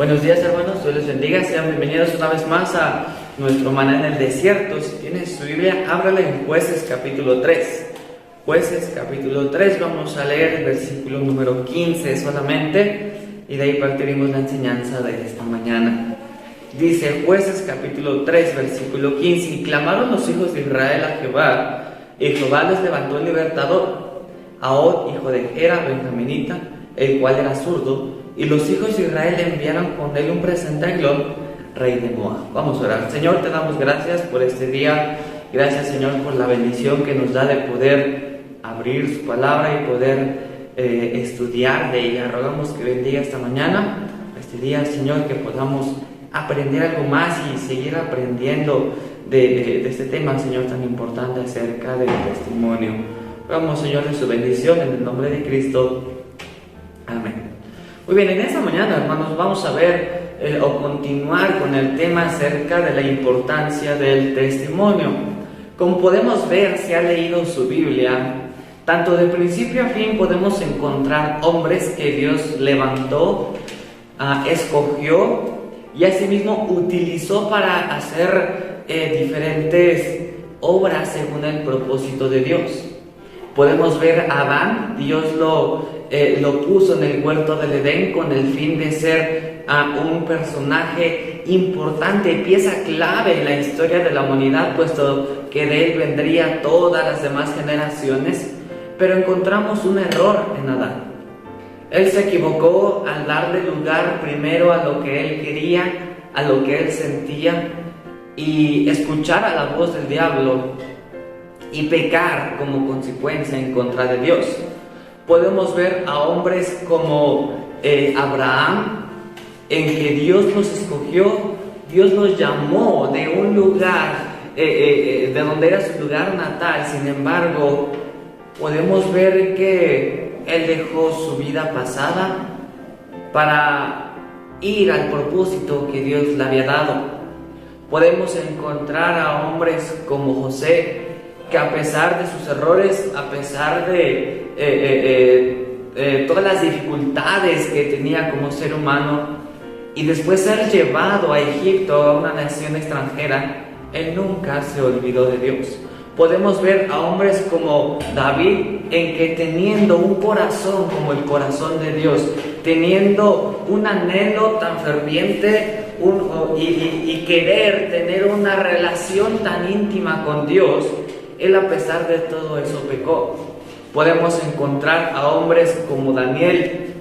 Buenos días, hermanos, Dios les bendiga, sean bienvenidos una vez más a nuestro maná en el desierto. Si tienes su Biblia, ábrala en Jueces capítulo 3. Jueces capítulo 3, vamos a leer el versículo número 15 solamente, y de ahí partiremos la enseñanza de esta mañana. Dice Jueces capítulo 3, versículo 15, y clamaron los hijos de Israel a Jehová, y Jehová les levantó el libertador, Ahod, hijo de Gera, benjaminita, el cual era zurdo, y los hijos de Israel le enviaron con él un presente a Eglón, rey de Moab. Vamos a orar. Señor, te damos gracias por este día. Gracias, Señor, por la bendición que nos da de poder abrir su palabra y poder estudiar de ella. Rogamos que bendiga esta mañana, este día, Señor, que podamos aprender algo más y seguir aprendiendo de este tema, Señor, tan importante acerca del testimonio. Rogamos, Señor, de su bendición en el nombre de Cristo. Amén. Muy bien, en esta mañana, hermanos, vamos a ver o continuar con el tema acerca de la importancia del testimonio. Como podemos ver, si ha leído su Biblia, tanto de principio a fin podemos encontrar hombres que Dios levantó, escogió y asimismo utilizó para hacer diferentes obras según el propósito de Dios. Podemos ver a Adán. Dios lo puso en el huerto del Edén con el fin de ser un personaje importante, pieza clave en la historia de la humanidad, puesto que de él vendría todas las demás generaciones. Pero encontramos un error en Adán. Él se equivocó al darle lugar primero a lo que él quería, a lo que él sentía, y escuchar a la voz del diablo y pecar como consecuencia en contra de Dios. Podemos ver a hombres como Abraham, en que Dios nos escogió, Dios nos llamó de un lugar de donde era su lugar natal. Sin embargo, podemos ver que él dejó su vida pasada para ir al propósito que Dios le había dado. Podemos encontrar a hombres como José, que a pesar de sus errores, a pesar de todas las dificultades que tenía como ser humano, y después ser llevado a Egipto, a una nación extranjera, él nunca se olvidó de Dios. Podemos ver a hombres como David, en que teniendo un corazón como el corazón de Dios, teniendo un anhelo tan ferviente y querer tener una relación tan íntima con Dios, él a pesar de todo eso pecó. Podemos encontrar a hombres como Daniel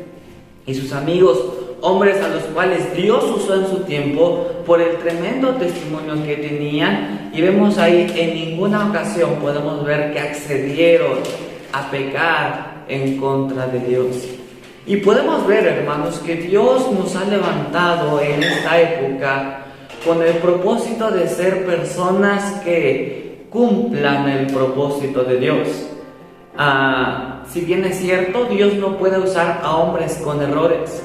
y sus amigos, hombres a los cuales Dios usó en su tiempo por el tremendo testimonio que tenían, y vemos ahí en ninguna ocasión podemos ver que accedieron a pecar en contra de Dios. Y podemos ver, hermanos, que Dios nos ha levantado en esta época con el propósito de ser personas que cumplan el propósito de Dios. Si bien es cierto, Dios no puede usar a hombres con errores.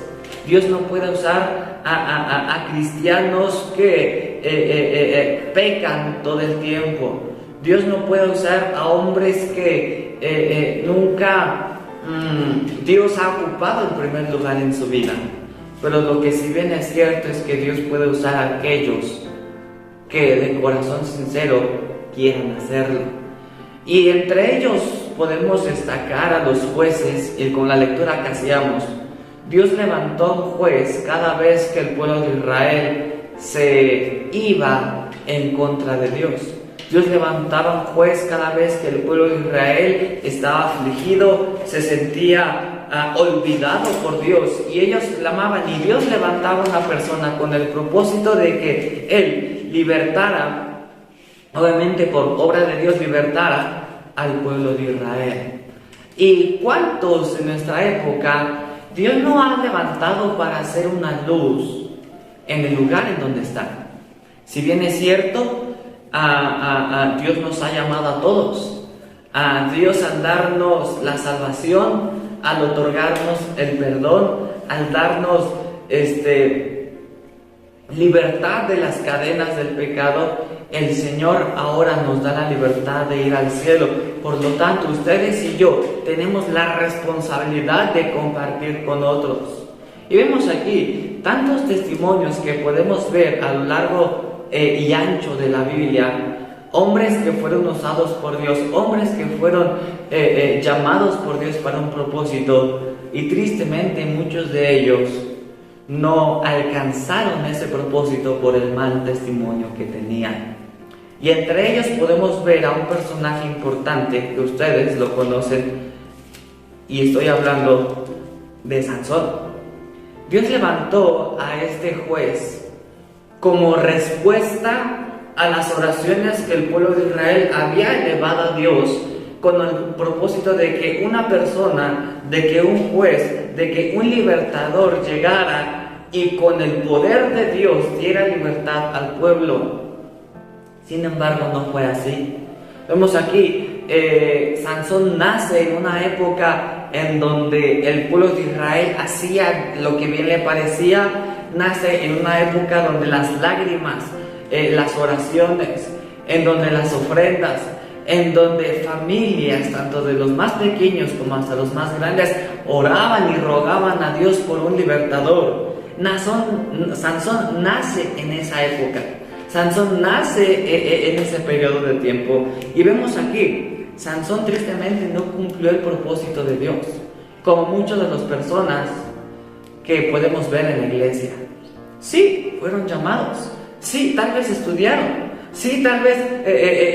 Dios no puede usar a cristianos que pecan todo el tiempo. Dios no puede usar a hombres que nunca Dios ha ocupado el primer lugar en su vida. Pero lo que si bien es cierto es que Dios puede usar a aquellos que de corazón sincero quieran hacerlo. Y entre ellos podemos destacar a los jueces, y con la lectura que hacíamos, Dios levantó un juez cada vez que el pueblo de Israel se iba en contra de Dios. Dios levantaba un juez cada vez que el pueblo de Israel estaba afligido, se sentía olvidado por Dios, y ellos clamaban, y Dios levantaba una persona con el propósito de que él libertara, obviamente por obra de Dios, libertara al pueblo de Israel. ¿Y cuántos en nuestra época Dios no ha levantado para hacer una luz en el lugar en donde están? Si bien es cierto, Dios nos ha llamado a todos, a Dios al darnos la salvación, al otorgarnos el perdón, al darnos libertad de las cadenas del pecado. El Señor ahora nos da la libertad de ir al cielo. Por lo tanto, ustedes y yo tenemos la responsabilidad de compartir con otros. Y vemos aquí tantos testimonios que podemos ver a lo largo y ancho de la Biblia. Hombres que fueron usados por Dios, hombres que fueron llamados por Dios para un propósito, y tristemente muchos de ellos no alcanzaron ese propósito por el mal testimonio que tenían. Y entre ellos podemos ver a un personaje importante que ustedes lo conocen, y estoy hablando de Sansón. Dios levantó a este juez como respuesta a las oraciones que el pueblo de Israel había elevado a Dios, con el propósito de que una persona, de que un juez, de que un libertador llegara y con el poder de Dios diera libertad al pueblo. Sin embargo, no fue así. Vemos aquí, Sansón nace en una época en donde el pueblo de Israel hacía lo que bien le parecía. Nace en una época donde las lágrimas, las oraciones, en donde las ofrendas, en donde familias, tanto de los más pequeños como hasta los más grandes, oraban y rogaban a Dios por un libertador. Sansón nace en esa época. Sansón nace en ese periodo de tiempo. Y vemos aquí, Sansón tristemente no cumplió el propósito de Dios, como muchas de las personas que podemos ver en la iglesia. Sí, fueron llamados. Sí, tal vez estudiaron. Sí, tal vez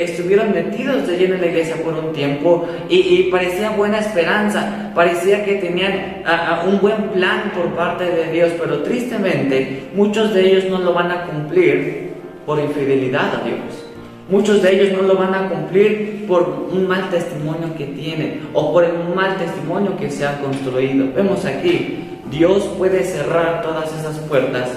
estuvieron metidos de lleno en la iglesia por un tiempo y parecía buena esperanza, parecía que tenían un buen plan por parte de Dios, pero tristemente muchos de ellos no lo van a cumplir por infidelidad a Dios. Muchos de ellos no lo van a cumplir por un mal testimonio que tienen o por un mal testimonio que se ha construido. Vemos aquí, Dios puede cerrar todas esas puertas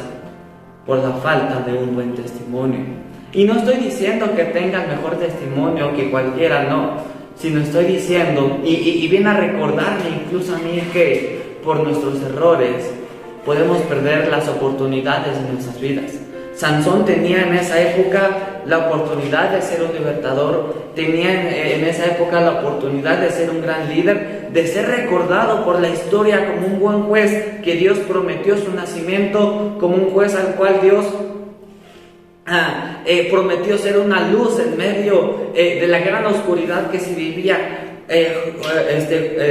por la falta de un buen testimonio. Y no estoy diciendo que tengan mejor testimonio que cualquiera, no, sino estoy diciendo, y viene a recordarme incluso a mí, que por nuestros errores podemos perder las oportunidades en nuestras vidas. Sansón tenía en esa época la oportunidad de ser un libertador, tenía en esa época la oportunidad de ser un gran líder, de ser recordado por la historia como un buen juez que Dios prometió su nacimiento, como un juez al cual Dios prometió ser una luz en medio de la gran oscuridad que se vivía.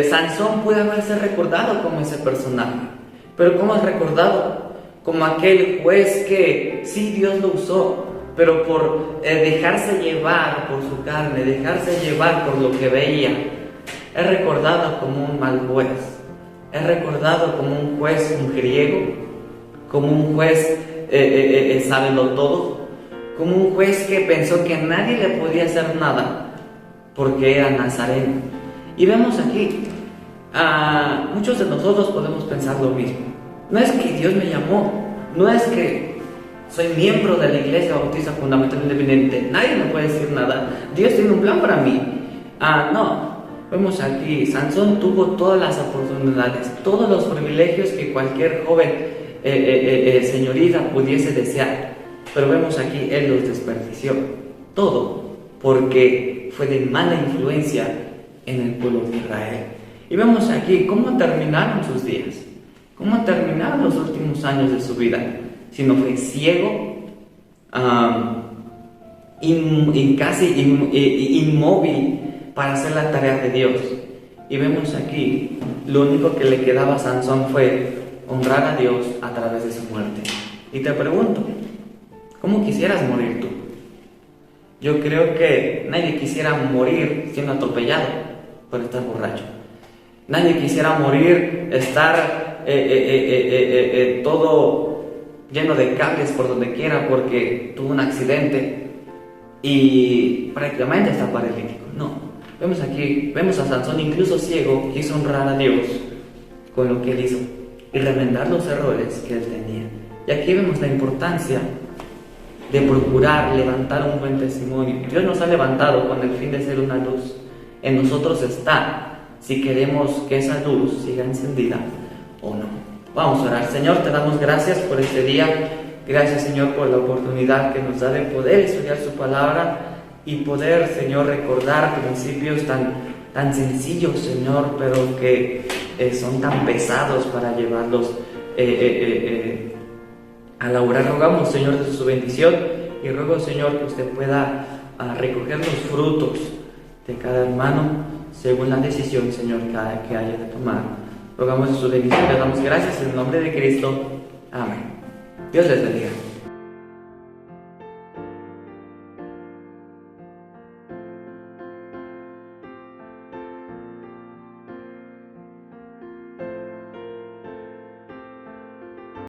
Sansón puede haberse recordado como ese personaje, pero ¿cómo es recordado? Como aquel juez que sí, Dios lo usó, pero por dejarse llevar por su carne, dejarse llevar por lo que veía. Es recordado como un mal juez, es recordado como un juez mujeriego, como un juez sábelo todo, como un juez que pensó que nadie le podía hacer nada porque era nazareno. Y vemos aquí, muchos de nosotros podemos pensar lo mismo. No es que Dios me llamó, no es que soy miembro de la Iglesia Bautista Fundamental Independiente, nadie me puede decir nada, Dios tiene un plan para mí. No, vemos aquí, Sansón tuvo todas las oportunidades, todos los privilegios que cualquier joven señorita pudiese desear, pero vemos aquí, él los desperdició, todo porque fue de mala influencia en el pueblo de Israel. Y vemos aquí cómo terminaron sus días, cómo terminaron los últimos años de su vida, si no fue ciego, casi inmóvil para hacer la tarea de Dios. Y vemos aquí, lo único que le quedaba a Sansón fue honrar a Dios a través de su muerte. Y te pregunto, ¿cómo quisieras morir tú? Yo creo que nadie quisiera morir siendo atropellado por estar borracho. Nadie quisiera morir, estar todo lleno de cables por donde quiera porque tuvo un accidente y prácticamente está paralítico. No, vemos aquí, vemos a Sansón incluso ciego, quiso honrar a Dios con lo que él hizo y remendar los errores que él tenía. Y aquí vemos la importancia de procurar levantar un buen testimonio. Dios nos ha levantado con el fin de ser una luz. En nosotros está si queremos que esa luz siga encendida o no. Vamos a orar. Señor, te damos gracias por este día. Gracias, Señor, por la oportunidad que nos da de poder estudiar su palabra y poder, Señor, recordar principios tan sencillos, Señor, pero que son tan pesados para llevarlos a laborar. Rogamos, Señor, de su bendición, y ruego, Señor, que usted pueda recoger los frutos de cada hermano según la decisión, Señor, que haya de tomar. Rogamos de su bendición, le damos gracias en el nombre de Cristo. Amén. Dios les bendiga.